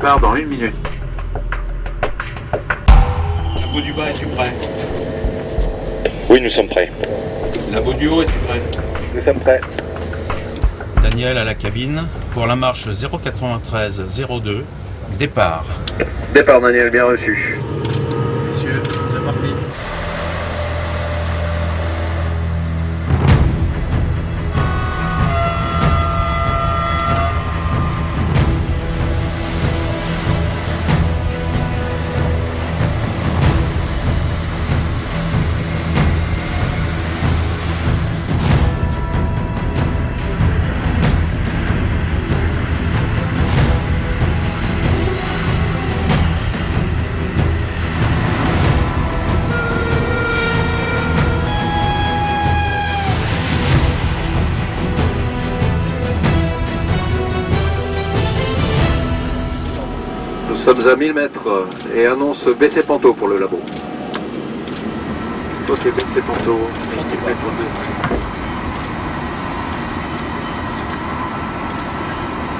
départ dans 1 minute. Labo du bas, es-tu prêt? Oui, nous sommes prêts. Labo du haut, es-tu prêt? Nous sommes prêts. Daniel à la cabine pour la marche 093-02, départ. Départ Daniel, bien reçu. Messieurs, c'est parti. Nous sommes à 1000 mètres et annonce baisser Panto pour le labo. Ok, baissez Panto.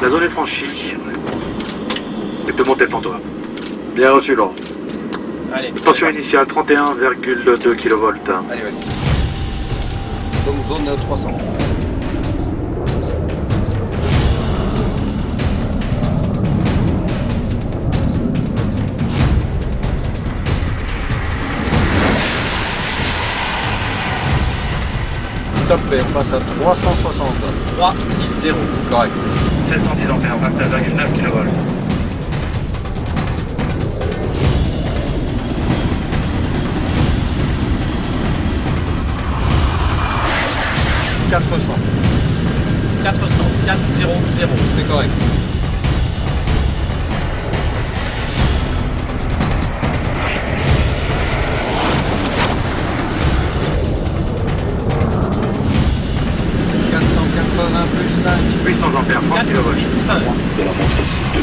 La zone est franchie. Tu peux monter le Panto. Bien reçu, Laurent. Allez. Tension initiale 31,2 kV. Allez, vas-y. Donc zone 300. Top, et on passe à 360. 3, 6, 0. Correct. 710 ampères, 29,9 kV. « 400. 400, 4, 0, 0. C'est correct. Plus 5. 800 ampères, 30 4, kV. 8, 5. De la montre ici, 2.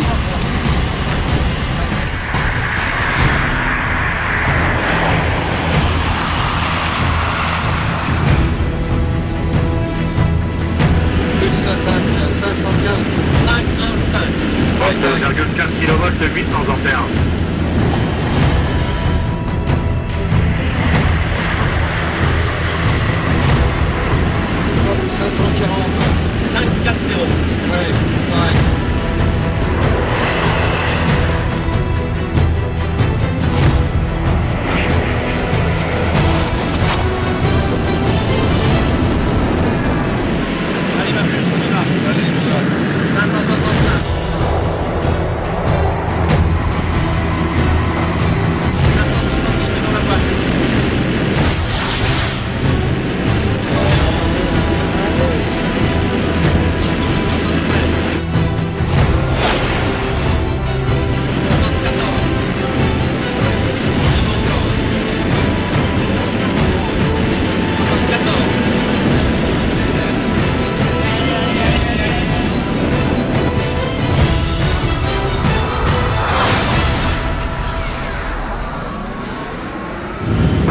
Plus 515. 5, 1, 5. 32,4 kV de 800 ampères. Hop, 540. 5, 4, 0. Ouais, correct. Allez, ma puce, on y va. Allez, on y va. 565. 570, c'est dans la boîte.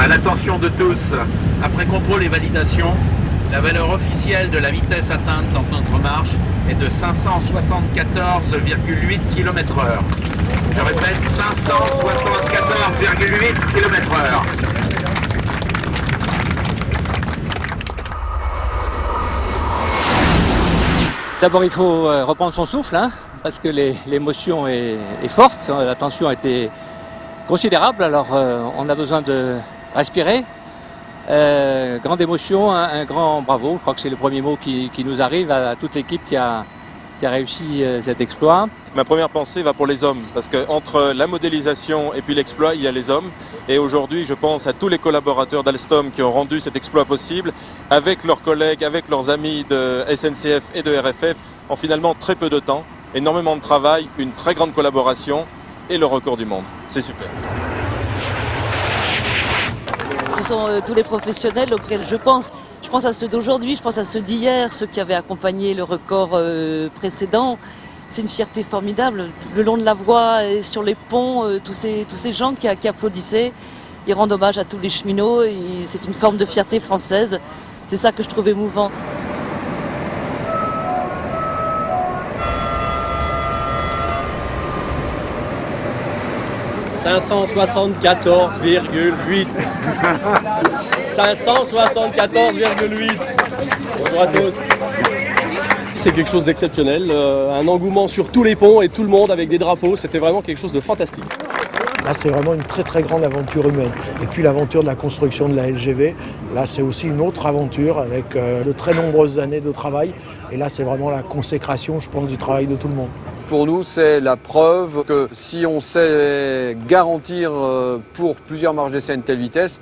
À l'attention de tous, après contrôle et validation, la valeur officielle de la vitesse atteinte dans notre marche est de 574,8 km/h. Je répète, 574,8 km/h. D'abord, il faut reprendre son souffle, hein, parce que l'émotion est forte, la tension a été considérable, alors on a besoin de respirer. Grande émotion, un grand bravo, je crois que c'est le premier mot qui nous arrive à toute l'équipe qui a réussi cet exploit. Ma première pensée va pour les hommes, parce qu'entre la modélisation et puis l'exploit, il y a les hommes. Et aujourd'hui, je pense à tous les collaborateurs d'Alstom qui ont rendu cet exploit possible, avec leurs collègues, avec leurs amis de SNCF et de RFF, en finalement très peu de temps, énormément de travail, une très grande collaboration et le record du monde. C'est super. Ce sont tous les professionnels auxquels je pense. Je pense à ceux d'aujourd'hui, je pense à ceux d'hier, ceux qui avaient accompagné le record précédent. C'est une fierté formidable. Le long de la voie et sur les ponts, tous ces gens qui applaudissaient, ils rendent hommage à tous les cheminots. Et c'est une forme de fierté française. C'est ça que je trouve émouvant. 574,8. 574,8. Bonjour à tous. C'est quelque chose d'exceptionnel, un engouement sur tous les ponts et tout le monde avec des drapeaux, c'était vraiment quelque chose de fantastique. Là, c'est vraiment une très très grande aventure humaine. Et puis l'aventure de la construction de la LGV, là, c'est aussi une autre aventure avec de très nombreuses années de travail. Et là, c'est vraiment la consécration, je pense, du travail de tout le monde. Pour nous, c'est la preuve que si on sait garantir pour plusieurs marges d'essai une telle vitesse,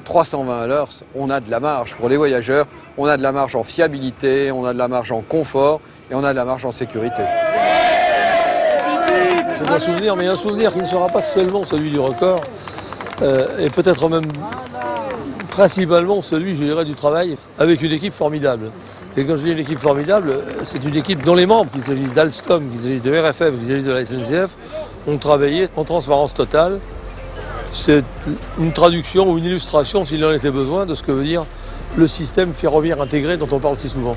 320 à l'heure, on a de la marge pour les voyageurs, on a de la marge en fiabilité, on a de la marge en confort et on a de la marge en sécurité. C'est un souvenir, mais un souvenir qui ne sera pas seulement celui du record, et peut-être même principalement celui, je dirais, du travail avec une équipe formidable. Et quand je dis une équipe formidable, c'est une équipe dont les membres, qu'il s'agisse d'Alstom, qu'il s'agisse de RFF, qu'il s'agisse de la SNCF, ont travaillé en transparence totale. C'est une traduction ou une illustration, s'il en était besoin, de ce que veut dire le système ferroviaire intégré dont on parle si souvent.